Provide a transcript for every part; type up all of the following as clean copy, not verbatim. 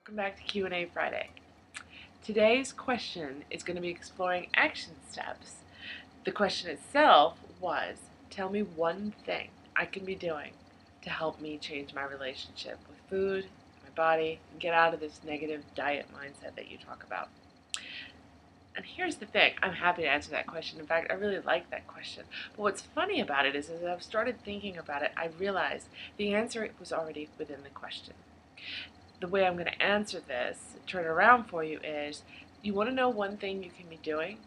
Welcome back to Q&A Friday. Today's question is going to be exploring action steps. The question itself was, tell me one thing I can be doing to help me change my relationship with food, my body, and get out of this negative diet mindset that you talk about. And here's the thing, I'm happy to answer that question. In fact, I really like that question. But what's funny about it is as I've started thinking about it, I realized the answer was already within the question. The way I'm going to answer this, turn it around for you, is you want to know one thing you can be doing?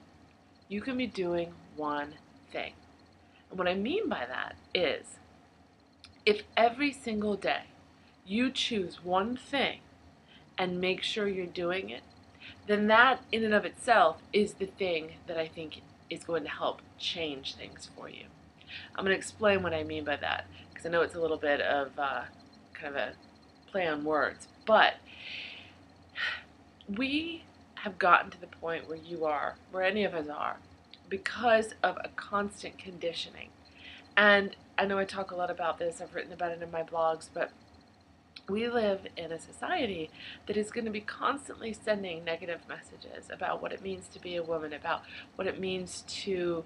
You can be doing one thing. And what I mean by that is if every single day you choose one thing and make sure you're doing it, then that in and of itself is the thing that I think is going to help change things for you. I'm going to explain what I mean by that because I know it's a little bit of kind of a play on words, but we have gotten to the point where you are, where any of us are, because of a constant conditioning. And I know I talk a lot about this, I've written about it in my blogs, but we live in a society that is going to be constantly sending negative messages about what it means to be a woman, about what it means to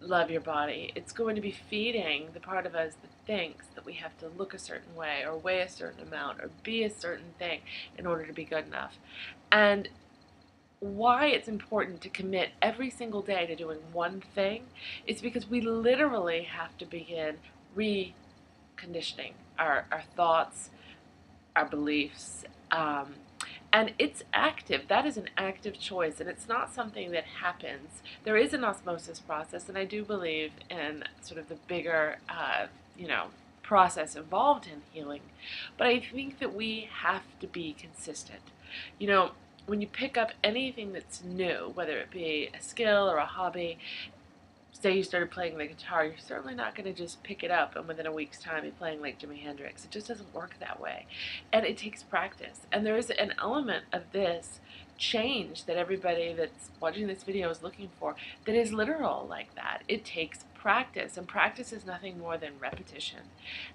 love your body. It's going to be feeding the part of us that thinks that we have to look a certain way or weigh a certain amount or be a certain thing in order to be good enough. And why it's important to commit every single day to doing one thing is because we literally have to begin reconditioning our thoughts, our beliefs, and it's active. That is an active choice, and it's not something that happens. There is an osmosis process, and I do believe in sort of the bigger, process involved in healing. But I think that we have to be consistent. When you pick up anything that's new, whether it be a skill or a hobby, say you started playing the guitar, you're certainly not going to just pick it up and within a week's time be playing like Jimi Hendrix. It just doesn't work that way. And it takes practice. And there is an element of this change that everybody that's watching this video is looking for that is literal like that. It takes practice. And practice is nothing more than repetition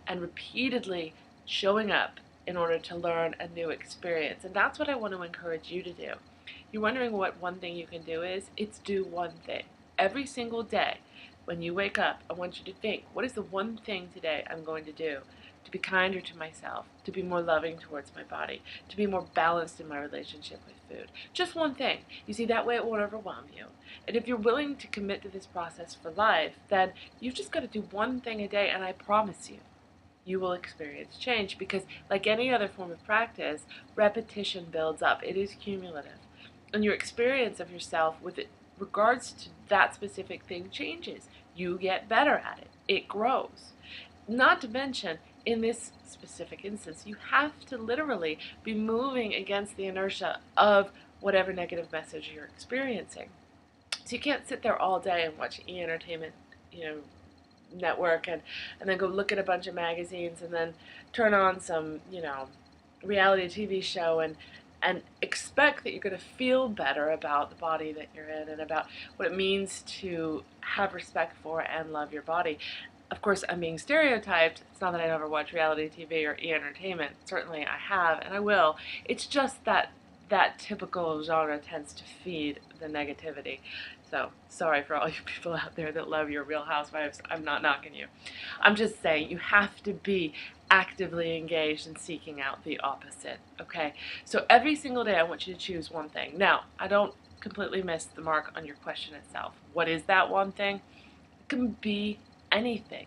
and repeatedly showing up in order to learn a new experience. And that's what I want to encourage you to do. You're wondering what one thing you can do is? It's do one thing. Every single day, when you wake up, I want you to think, what is the one thing today I'm going to do to be kinder to myself, to be more loving towards my body, to be more balanced in my relationship with food? Just one thing. You see, that way it won't overwhelm you. And if you're willing to commit to this process for life, then you've just got to do one thing a day, and I promise you will experience change because, like any other form of practice, repetition builds up. It is cumulative. And your experience of yourself with it regards to that specific thing changes. You get better at it. It grows. Not to mention, in this specific instance, you have to literally be moving against the inertia of whatever negative message you're experiencing. So you can't sit there all day and watch E-Entertainment, network and then go look at a bunch of magazines and then turn on some, reality TV show and expect that you're going to feel better about the body that you're in and about what it means to have respect for and love your body. Of course, I'm being stereotyped. It's not that I never watch reality TV or E-Entertainment. Certainly I have, and I will. It's just that that typical genre tends to feed the negativity. So, sorry for all you people out there that love your Real Housewives. I'm not knocking you. I'm just saying you have to be actively engaged in seeking out the opposite, okay? So every single day I want you to choose one thing. Now, I don't completely miss the mark on your question itself. What is that one thing? It can be anything.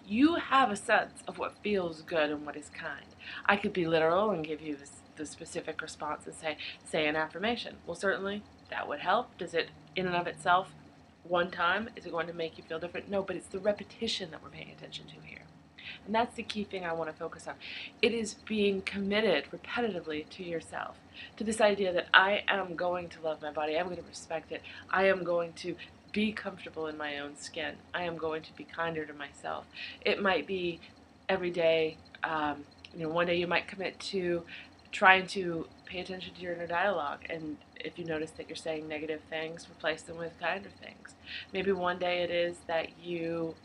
You have a sense of what feels good and what is kind. I could be literal and give you the specific response and say an affirmation. Well, certainly that would help. Does it in and of itself, one time, is it going to make you feel different? No, but it's the repetition that we're paying attention to here. And that's the key thing I want to focus on. It is being committed repetitively to yourself, to this idea that I am going to love my body, I'm going to respect it, I am going to be comfortable in my own skin, I am going to be kinder to myself. It might be every day, one day you might commit to trying to pay attention to your inner dialogue, and if you notice that you're saying negative things, replace them with kinder things. Maybe one day it is that you,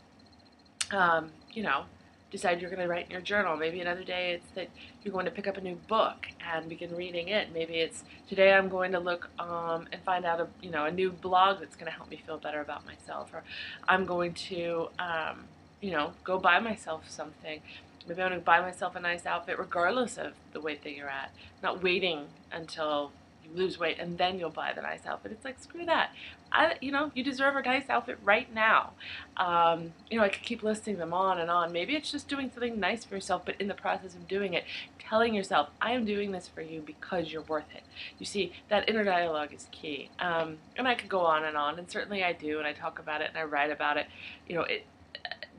decide you're going to write in your journal. Maybe another day it's that you're going to pick up a new book and begin reading it. Maybe it's today I'm going to look and find out a new blog that's going to help me feel better about myself, or I'm going to go buy myself something. Maybe I'm going to buy myself a nice outfit regardless of the weight that you're at. Not waiting until you lose weight and then you'll buy the nice outfit. It's like, screw that. You deserve a nice outfit right now. I could keep listing them on and on. Maybe it's just doing something nice for yourself, but in the process of doing it, telling yourself, I am doing this for you because you're worth it. You see, that inner dialogue is key. And I could go on, and certainly I do, and I talk about it and I write about it.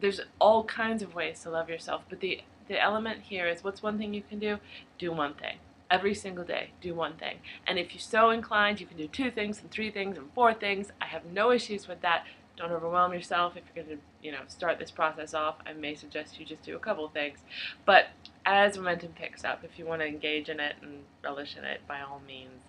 There's all kinds of ways to love yourself, but the element here is, what's one thing you can do? Do one thing. Every single day, do one thing. And if you're so inclined, you can do 2 things and 3 things and 4 things. I have no issues with that. Don't overwhelm yourself. If you're going to start this process off, I may suggest you just do a couple of things. But as momentum picks up, if you want to engage in it and relish in it, by all means.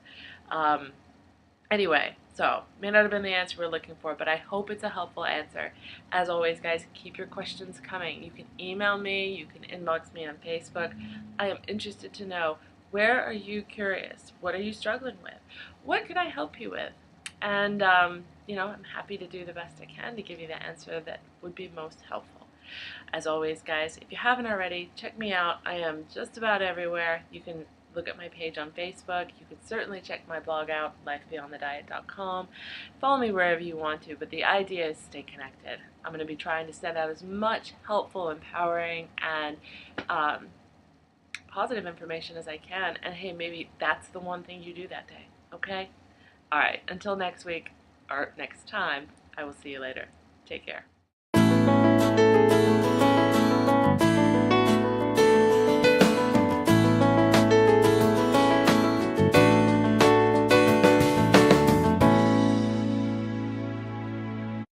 Anyway, so may not have been the answer we're looking for, but I hope it's a helpful answer. As always, guys, keep your questions coming. You can email me, you can inbox me on Facebook. I am interested to know, where are you curious? What are you struggling with? What could I help you with? And, I'm happy to do the best I can to give you the answer that would be most helpful. As always, guys, if you haven't already, check me out. I am just about everywhere. You can look at my page on Facebook. You can certainly check my blog out, lifebeyondthediet.com. Follow me wherever you want to, but the idea is stay connected. I'm going to be trying to send out as much helpful, empowering, and positive information as I can. And hey, maybe that's the one thing you do that day, okay? All right, until next week, or next time, I will see you later. Take care.